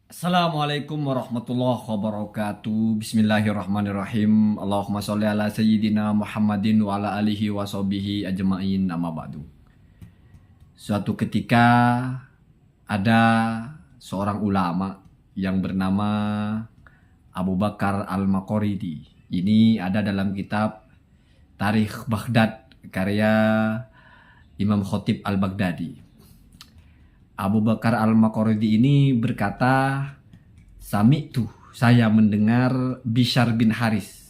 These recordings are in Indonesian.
Assalamualaikum warahmatullahi wabarakatuh. Bismillahirrahmanirrahim. Allahumma sholli ala sayyidina Muhammadin wa ala alihi wa sahbihi ajma'in, amma ba'du. Suatu ketika ada seorang ulama yang bernama Abu Bakar Al-Maghribi. Ini ada dalam kitab Tarikh Baghdad karya Imam Khatib Al-Baghdadi. Abu Bakar Al-Maghribi ini berkata, saya mendengar Bishr bin Haris.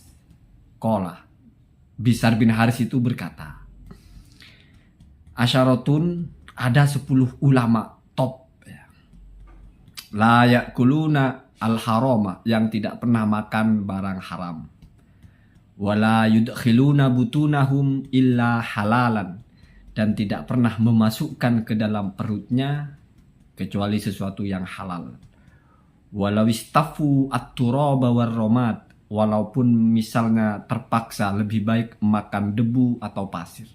Qala. Bishr bin Haris itu berkata, Asyaratun, ada 10 ulama top ya. La yakuluna al-harama, yang tidak pernah makan barang haram. Wala yudkhiluna butunahum illa halalan, dan tidak pernah memasukkan ke dalam perutnya kecuali sesuatu yang halal. Walau istafu at-turaba war-romat, walaupun misalnya terpaksa lebih baik makan debu atau pasir.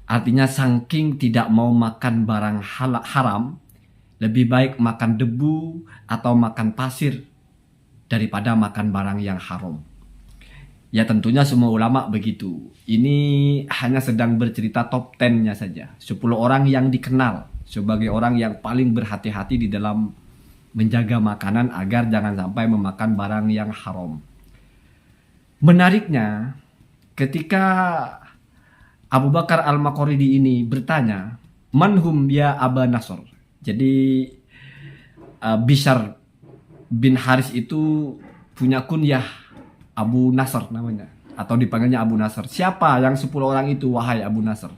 Artinya saking tidak mau makan barang haram, lebih baik makan debu atau makan pasir daripada makan barang yang haram. Ya tentunya semua ulama begitu. Ini hanya sedang bercerita top 10-nya saja. 10 orang yang dikenal sebagai orang yang paling berhati-hati di dalam menjaga makanan agar jangan sampai memakan barang yang haram. Menariknya, ketika Abu Bakar Al-Maghribi ini bertanya, "Manhum ya Aba Nasr?" Jadi Bishr bin Haris itu punya kunyah Abu Nasr namanya, atau dipanggilnya Abu Nasr. Siapa yang 10 orang itu, wahai Abu Nasr?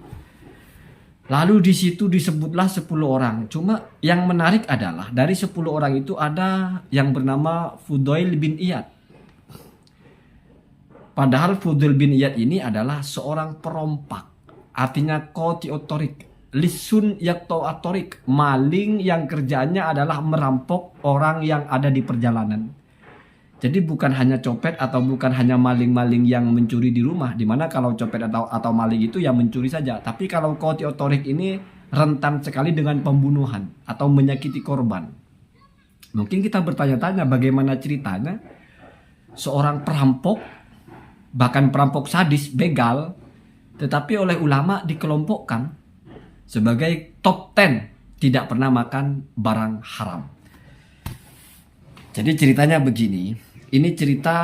Lalu di situ disebutlah 10 orang. Cuma yang menarik adalah dari 10 orang itu ada yang bernama Fudail bin Iyad. Padahal Fudail bin Iyad ini adalah seorang perompak. Artinya qati otorik, lisun yakto atorik, maling yang kerjanya adalah merampok orang yang ada di perjalanan. Jadi bukan hanya copet atau bukan hanya maling-maling yang mencuri di rumah, dimana kalau copet atau maling itu ya mencuri saja. Tapi kalau qati otorik ini rentan sekali dengan pembunuhan atau menyakiti korban. Mungkin kita bertanya-tanya bagaimana ceritanya seorang perampok, bahkan perampok sadis, begal, tetapi oleh ulama dikelompokkan sebagai top 10 tidak pernah makan barang haram. Jadi ceritanya begini, ini cerita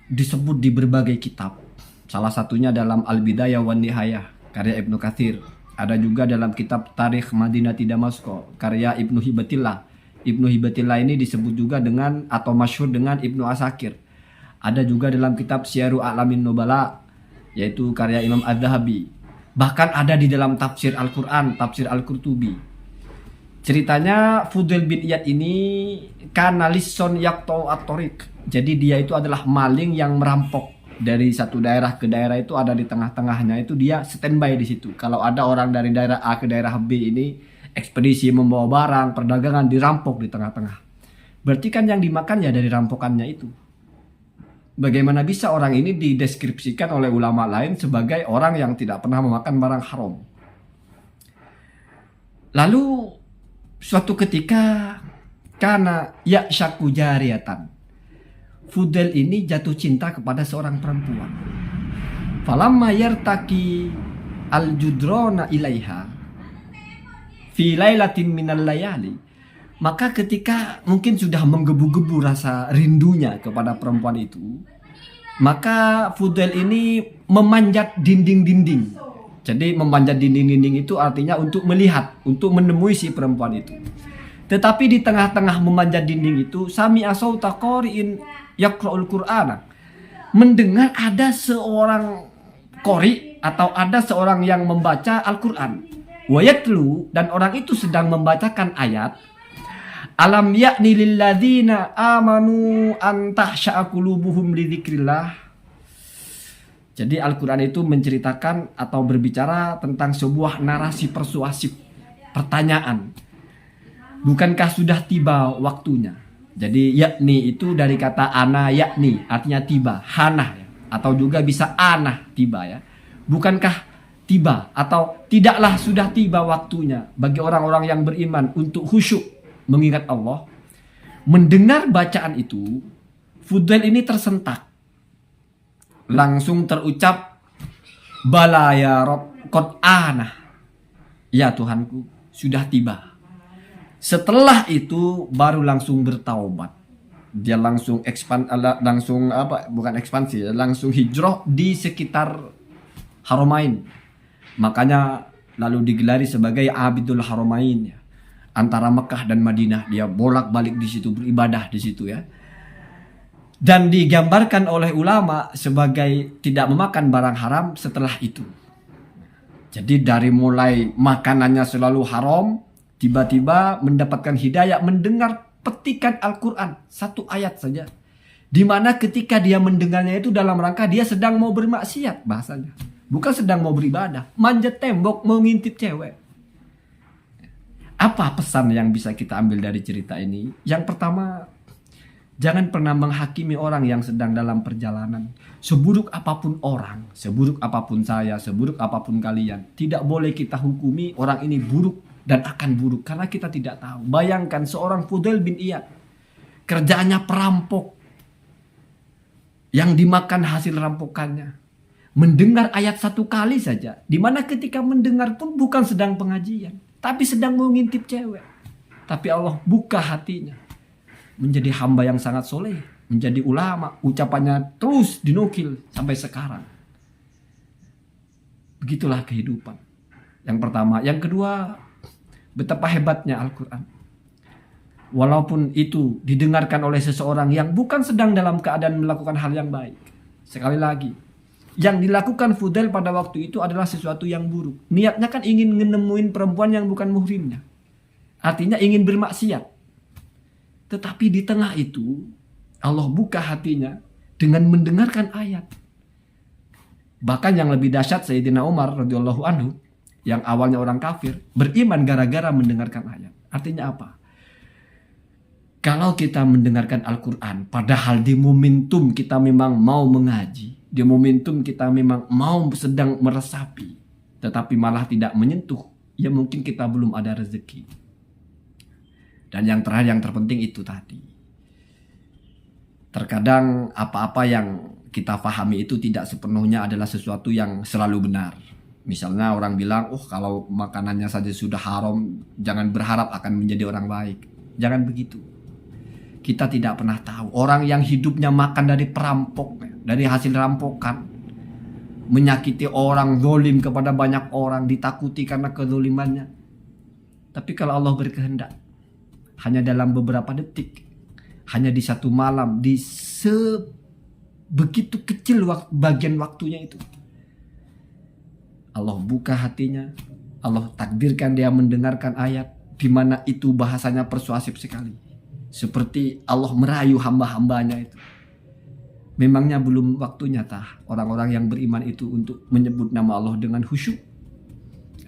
disebut di berbagai kitab. Salah satunya dalam Al-Bidayah wan Nihayah karya Ibnu Katsir. Ada juga dalam kitab Tarikh Madinati Damasko karya Ibnu Hibatillah. Ibnu Hibatillah ini disebut juga dengan atau masyhur dengan Ibnu Asakir. Ada juga dalam kitab Syiaru A'lamin Nubala yaitu karya Imam Az-Zahabi. Bahkan ada di dalam tafsir Al-Qur'an, tafsir Al-Qurtubi. Ceritanya Fudail bin Iyad ini kanalison yakto atorik. Jadi dia itu adalah maling yang merampok dari satu daerah ke daerah, itu ada di tengah-tengahnya, itu dia standby di situ. Kalau ada orang dari daerah A ke daerah B ini ekspedisi membawa barang, perdagangan, dirampok di tengah-tengah. Berarti kan yang dimakan ya dari rampokannya itu. Bagaimana bisa orang ini dideskripsikan oleh ulama lain sebagai orang yang tidak pernah memakan barang haram? Lalu suatu ketika karena yakshaku jariatan, Fudail ini jatuh cinta kepada seorang perempuan. Falamma yartaki al-judrona ilaiha fi lailatin minal layali, maka ketika mungkin sudah menggebu-gebu rasa rindunya kepada perempuan itu, maka Fudail ini memanjat dinding-dinding. Jadi memanjat dinding-dinding itu artinya untuk melihat, untuk menemui si perempuan itu. Tetapi di tengah-tengah memanjat dinding itu, sami'a sauta qari'in yaqra'ul Qur'ana, mendengar ada seorang qari atau ada seorang yang membaca Al-Qur'an. Wa yatlu, dan orang itu sedang membacakan ayat, alam ya'ni lilladzina amanu an tahsha'a qulubuhum li dzikrillah. Jadi Al-Quran itu menceritakan atau berbicara tentang sebuah narasi persuasif, pertanyaan. Bukankah sudah tiba waktunya? Jadi yakni itu dari kata ana yakni, artinya tiba, hana, atau juga bisa ana tiba ya. Bukankah tiba atau tidaklah sudah tiba waktunya bagi orang-orang yang beriman untuk khusyuk mengingat Allah? Mendengar bacaan itu, Fudail ini tersentak. Langsung terucap, Bala ya Rob, qad ana. Ya Tuhanku, sudah tiba. Setelah itu baru langsung bertaubat. Dia langsung langsung hijrah di sekitar Haramain. Makanya lalu digelari sebagai Abidul Haramain, ya. Antara Mekah dan Madinah, dia bolak-balik di situ, beribadah di situ, ya. Dan digambarkan oleh ulama sebagai tidak memakan barang haram setelah itu. Jadi dari mulai makanannya selalu haram, tiba-tiba mendapatkan hidayah mendengar petikan Al-Quran, satu ayat saja. Dimana ketika dia mendengarnya itu dalam rangka dia sedang mau bermaksiat bahasanya. Bukan sedang mau beribadah, manjat tembok, mau ngintip cewek. Apa pesan yang bisa kita ambil dari cerita ini? Yang pertama, jangan pernah menghakimi orang yang sedang dalam perjalanan. Seburuk apapun orang, seburuk apapun saya, seburuk apapun kalian, tidak boleh kita hukumi orang ini buruk dan akan buruk karena kita tidak tahu. Bayangkan seorang Fudail bin Iyad, kerjaannya perampok, yang dimakan hasil rampokannya. Mendengar ayat satu kali saja, dimana ketika mendengar pun bukan sedang pengajian, tapi sedang mau ngintip cewek. Tapi Allah buka hatinya, menjadi hamba yang sangat soleh, menjadi ulama, ucapannya terus dinukil sampai sekarang. Begitulah kehidupan. Yang pertama. Yang kedua, betapa hebatnya Al-Quran. Walaupun itu didengarkan oleh seseorang yang bukan sedang dalam keadaan melakukan hal yang baik. Sekali lagi, yang dilakukan Fudail pada waktu itu adalah sesuatu yang buruk. Niatnya kan ingin menemuin perempuan yang bukan muhrimnya. Artinya ingin bermaksiat. Tetapi di tengah itu Allah buka hatinya dengan mendengarkan ayat. Bahkan yang lebih dahsyat, Sayyidina Umar radhiyallahu anhu yang awalnya orang kafir beriman gara-gara mendengarkan ayat. Artinya apa? Kalau kita mendengarkan Al-Quran, padahal di momentum kita memang mau mengaji, di momentum kita memang mau sedang meresapi, tetapi malah tidak menyentuh, ya mungkin kita belum ada rezeki. Dan yang terakhir, yang terpenting itu tadi. Terkadang apa-apa yang kita pahami itu tidak sepenuhnya adalah sesuatu yang selalu benar. Misalnya orang bilang, kalau makanannya saja sudah haram, jangan berharap akan menjadi orang baik. Jangan begitu. Kita tidak pernah tahu. Orang yang hidupnya makan dari perampok, dari hasil rampokan, menyakiti orang, zalim kepada banyak orang, ditakuti karena kezalimannya. Tapi kalau Allah berkehendak, hanya dalam beberapa detik, hanya di satu malam, di sebegitu kecil bagian waktunya itu, Allah buka hatinya, Allah takdirkan dia mendengarkan ayat, di mana itu bahasanya persuasif sekali. Seperti Allah merayu hamba-hambanya itu. Memangnya belum waktunya orang-orang yang beriman itu untuk menyebut nama Allah dengan khusyuk?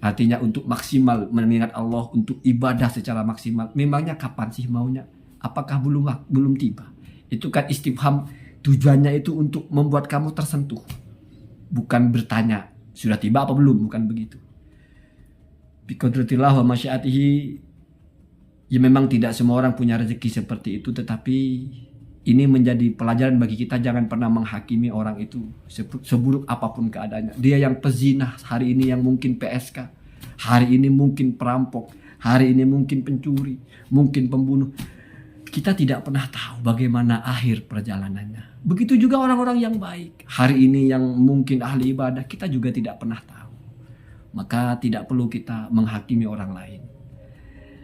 Artinya untuk maksimal mengingat Allah, untuk ibadah secara maksimal. Memangnya kapan sih maunya? Apakah belum tiba? Itu kan istifham, tujuannya itu untuk membuat kamu tersentuh. Bukan bertanya, sudah tiba apa belum? Bukan begitu. Biqadratillah wa masyiatihi. Ya memang tidak semua orang punya rezeki seperti itu, tetapi ini menjadi pelajaran bagi kita. Jangan pernah menghakimi orang itu seburuk apapun keadaannya. Dia yang pezina hari ini, yang mungkin PSK, hari ini mungkin perampok, hari ini mungkin pencuri, mungkin pembunuh. Kita tidak pernah tahu bagaimana akhir perjalanannya. Begitu juga orang-orang yang baik, hari ini yang mungkin ahli ibadah, kita juga tidak pernah tahu. Maka tidak perlu kita menghakimi orang lain.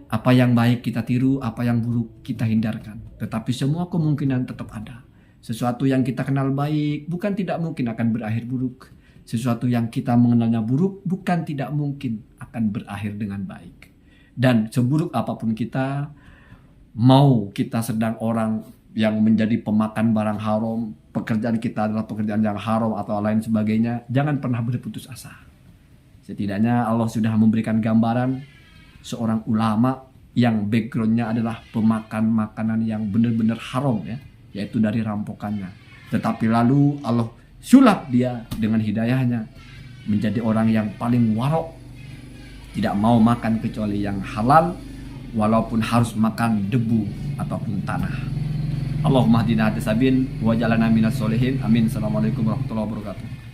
Apa yang baik kita tiru, apa yang buruk kita hindarkan. Tetapi semua kemungkinan tetap ada. Sesuatu yang kita kenal baik bukan tidak mungkin akan berakhir buruk. Sesuatu yang kita mengenalnya buruk bukan tidak mungkin akan berakhir dengan baik. Dan seburuk apapun kita, mau kita sedang orang yang menjadi pemakan barang haram, pekerjaan kita adalah pekerjaan yang haram atau lain sebagainya, jangan pernah berputus asa. Setidaknya Allah sudah memberikan gambaran seorang ulama yang backgroundnya adalah pemakan makanan yang benar-benar haram, ya, yaitu dari rampokannya. Tetapi lalu Allah sulap dia dengan hidayahnya menjadi orang yang paling warok, tidak mau makan kecuali yang halal, walaupun harus makan debu ataupun tanah. Allahumma hdina hadi sabin wa jalana minas solihin. Amin. Assalamualaikum warahmatullahi wabarakatuh.